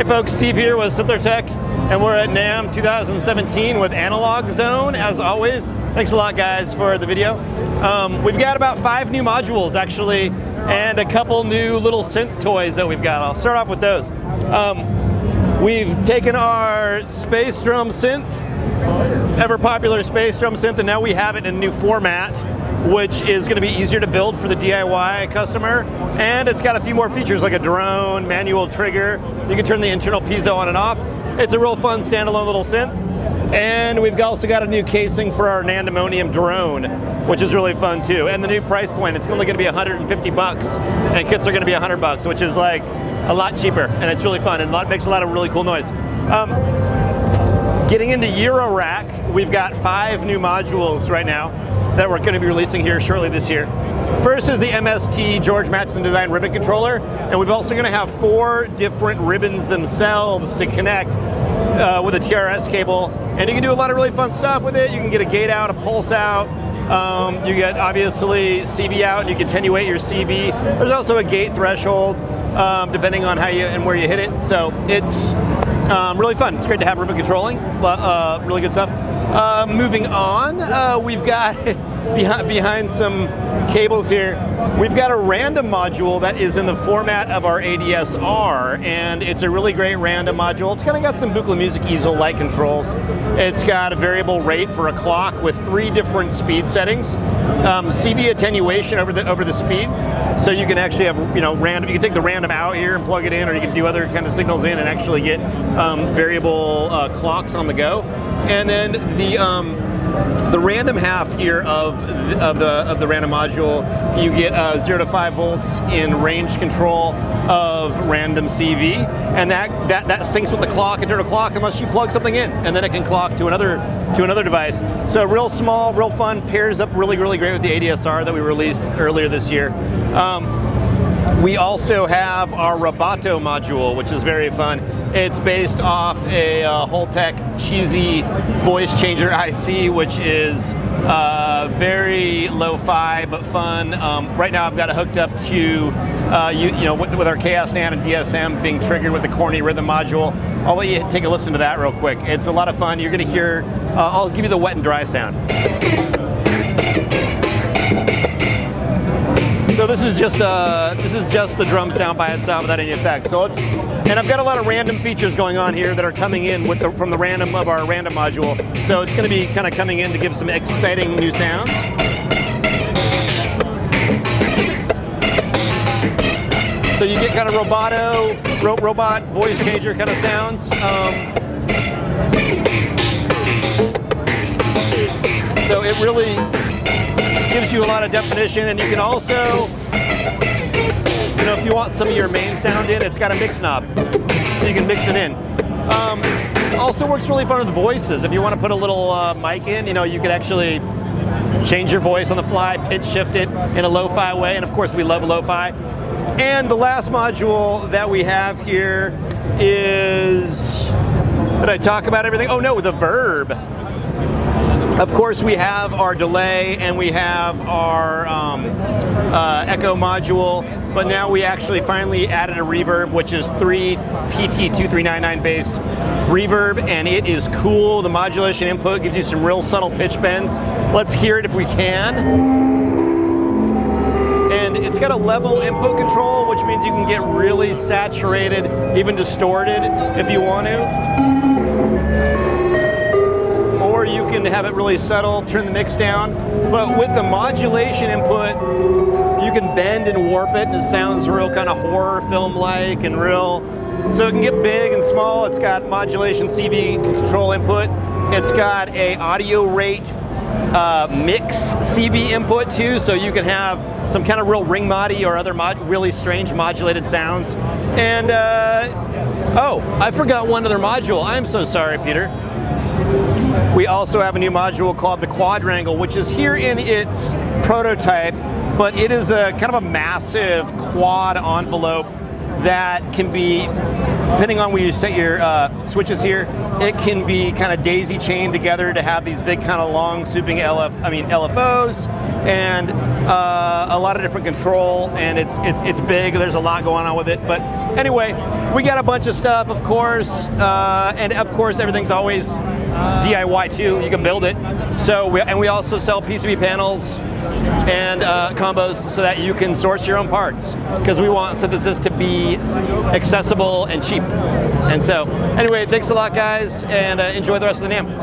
folks, Steve here with Synthrotek, and we're at NAMM 2017 with Analogue Zone, as always. Thanks a lot, guys, for the video. We've got about 5 new modules, actually, and a couple new little synth toys that we've got. I'll start off with those. We've taken our Space Drum Synth, ever popular Space Drum Synth, and now we have it in a new format, which is going to be easier to build for the DIY customer. And it's got a few more features like a drone, manual trigger. You can turn the internal piezo on and off. It's a real fun standalone little synth. And we've also got a new casing for our Nandamonium drone, which is really fun too. And the new price point, it's only going to be 150 bucks, and kits are going to be 100 bucks, which is like a lot cheaper, and it's really fun and makes a lot of really cool noise. Getting into Eurorack, we've got 5 new modules right now that we're going to be releasing here shortly this year. First is the MST George Mattson Design ribbon controller, and we're also going to have 4 different ribbons themselves to connect with a TRS cable, and you can do a lot of really fun stuff with it. You can get a gate out, a pulse out, you get obviously CV out, and you can attenuate your CV. There's also a gate threshold depending on how you and where you hit it, so it's really fun. It's great to have ribbon controlling, really good stuff. Moving on, we've got behind some cables here, we've got a random module that is in the format of our ADSR, and it's a really great random module. It's kind of got some Buchla Music easel-like controls. It's got a variable rate for a clock with 3 different speed settings, CV attenuation over the speed, so you can actually have, you know, random. You can take the random out here and plug it in, or you can do other kind of signals in and actually get variable clocks on the go. And then the random half here of the random module, you get 0 to 5 volts in range control of random CV, and that syncs with the clock, internal clock, unless you plug something in, and then it can clock to another device. So real small, real fun, pairs up really great with the ADSR that we released earlier this year. We also have our Roboto module, which is very fun. It's based off a Holtec cheesy voice changer IC, which is very lo-fi but fun. Right now I've got it hooked up to, with our Chaos NAND and DSM being triggered with the corny rhythm module. I'll let you take a listen to that real quick. It's a lot of fun. You're going to hear, I'll give you the wet and dry sound. So this is just the drum sound by itself without any effects. So and I've got a lot of random features going on here that are coming in from the random of our random module. So it's going to be kind of coming in to give some exciting new sounds. So you get kind of Roboto, robot voice changer kind of sounds. So it really gives you a lot of definition, and you can also, if you want some of your main sound in, it's got a mix knob, so you can mix it in. Also works really fun with voices. If you want to put a little mic in, you could actually change your voice on the fly, pitch shift it in a lo-fi way, and of course we love lo-fi. And the last module that we have here is, did I talk about everything? Oh no, the VERB. Of course, we have our delay and we have our echo module, but now we actually finally added a reverb, which is 3 PT2399 based reverb, and it is cool. The modulation input gives you some real subtle pitch bends. Let's hear it if we can. And it's got a level input control, which means you can get really saturated, even distorted if you want to. Or you can have it really subtle, turn the mix down. But with the modulation input, you can bend and warp it, and it sounds real kind of horror film-like and real. So it can get big and small. It's got modulation CV control input. It's got a audio rate mix CV input too, so you can have some kind of real ring modi or other really strange modulated sounds. And oh, I forgot one other module. I'm so sorry, Peter. We also have a new module called the Quadrangle, which is here in its prototype, but it is a kind of a massive quad envelope that can be, depending on where you set your switches here, it can be kind of daisy chained together to have these big kind of long swooping LFOs. and a lot of different control, and it's big. There's a lot going on with it. But anyway, we got a bunch of stuff, of course, and of course everything's always DIY too. You can build it. So we also sell PCB panels and combos so that you can source your own parts, because we want synthesis to be accessible and cheap. And so anyway, thanks a lot guys, and enjoy the rest of the NAMM.